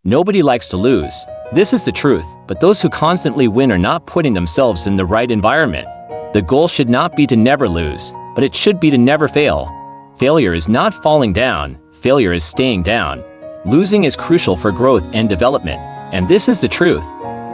Nobody likes to lose. This is the truth, but those who constantly win are not putting themselves in the right environment. The goal should not be to never lose, but it should be to never fail. Failure is not falling down, failure is staying down. Losing is crucial for growth and development, and this is the truth.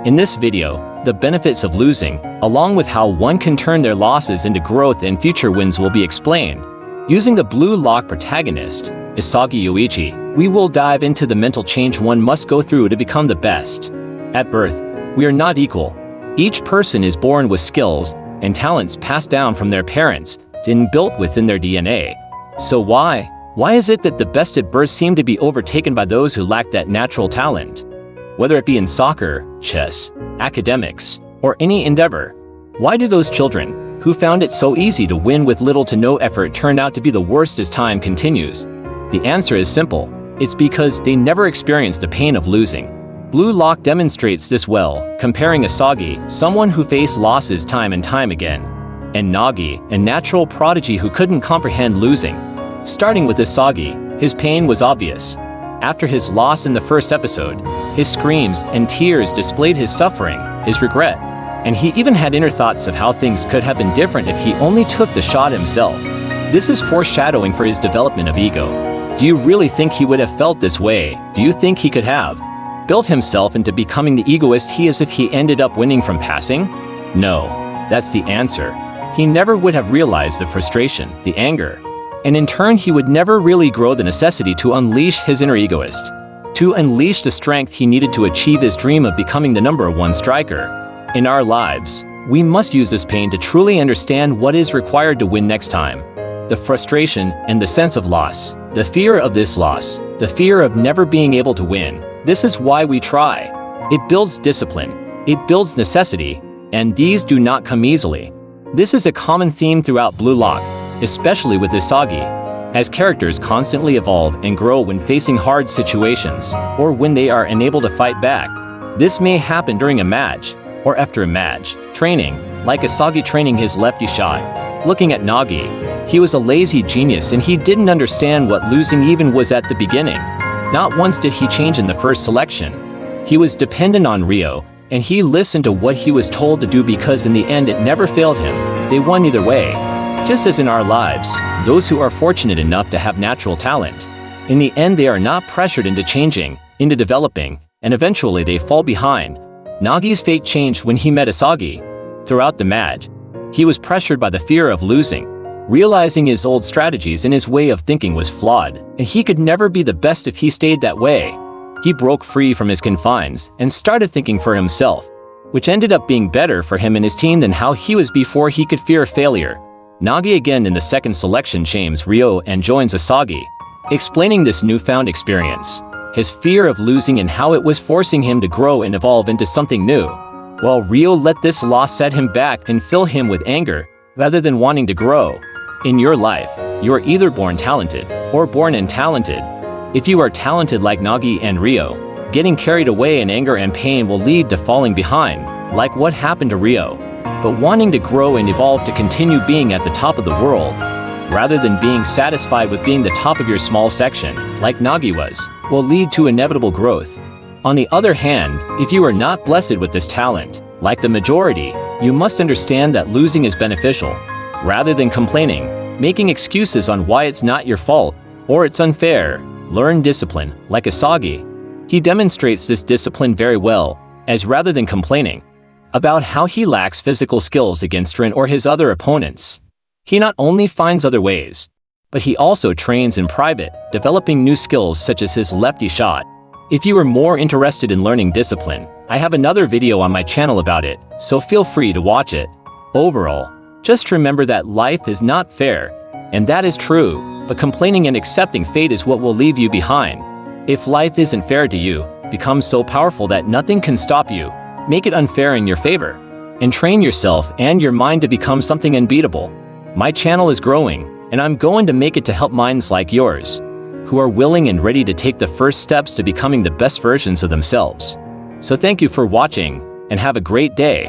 In this video, the benefits of losing, along with how one can turn their losses into growth and future wins will be explained. Using the Blue Lock protagonist, Isagi Yuichi, we will dive into the mental change one must go through to become the best. At birth, we are not equal. Each person is born with skills and talents passed down from their parents and built within their DNA. So why is it that the best at birth seem to be overtaken by those who lack that natural talent? Whether it be in soccer, chess, academics, or any endeavor, why do those children, who found it so easy to win with little to no effort, turn out to be the worst as time continues? The answer is simple. It's because they never experienced the pain of losing. Blue Lock demonstrates this well, comparing Isagi, someone who faced losses time and time again, and Nagi, a natural prodigy who couldn't comprehend losing. Starting with Isagi, his pain was obvious. After his loss in the first episode, his screams and tears displayed his suffering, his regret, and he even had inner thoughts of how things could have been different if he only took the shot himself. This is foreshadowing for his development of ego. Do you really think he would have felt this way? Do you think he could have built himself into becoming the egoist he is if he ended up winning from passing? No, that's the answer. He never would have realized the frustration, the anger, and in turn he would never really grow the necessity to unleash his inner egoist, to unleash the strength he needed to achieve his dream of becoming the #1 striker. In our lives, we must use this pain to truly understand what is required to win next time. The frustration and the sense of loss, the fear of this loss, the fear of never being able to win. This is why we try. It builds discipline, it builds necessity, and these do not come easily. This is a common theme throughout Blue Lock, especially with Isagi, as characters constantly evolve and grow when facing hard situations, or when they are unable to fight back. This may happen during a match, or after a match, training, like Isagi training his lefty shot. Looking at Nagi, he was a lazy genius and he didn't understand what losing even was at the beginning. Not once did he change in the first selection. He was dependent on Ryo, and he listened to what he was told to do because in the end it never failed him. They won either way. Just as in our lives, those who are fortunate enough to have natural talent, in the end they are not pressured into changing, into developing, and eventually they fall behind. Nagi's fate changed when he met Isagi. Throughout the match, he was pressured by the fear of losing, realizing his old strategies and his way of thinking was flawed, and he could never be the best if he stayed that way. He broke free from his confines and started thinking for himself, which ended up being better for him and his team than how he was before he could fear failure. Nagi again in the second selection shames Ryo and joins Isagi, explaining this newfound experience, his fear of losing and how it was forcing him to grow and evolve into something new. While Ryo let this loss set him back and fill him with anger, rather than wanting to grow. In your life, you are either born talented or born untalented. If you are talented like Nagi and Ryo, getting carried away in anger and pain will lead to falling behind, like what happened to Ryo. But wanting to grow and evolve to continue being at the top of the world, rather than being satisfied with being the top of your small section, like Nagi was, will lead to inevitable growth. On the other hand, if you are not blessed with this talent, like the majority, you must understand that losing is beneficial. Rather than complaining, making excuses on why it's not your fault, or it's unfair, learn discipline, like Isagi. He demonstrates this discipline very well, as rather than complaining about how he lacks physical skills against Rin or his other opponents, he not only finds other ways, but he also trains in private, developing new skills such as his lefty shot. If you are more interested in learning discipline, I have another video on my channel about it, so feel free to watch it. Overall, just remember that life is not fair, and that is true, but complaining and accepting fate is what will leave you behind. If life isn't fair to you, become so powerful that nothing can stop you. Make it unfair in your favor, and train yourself and your mind to become something unbeatable. My channel is growing, and I'm going to make it to help minds like yours, who are willing and ready to take the first steps to becoming the best versions of themselves. So thank you for watching, and have a great day.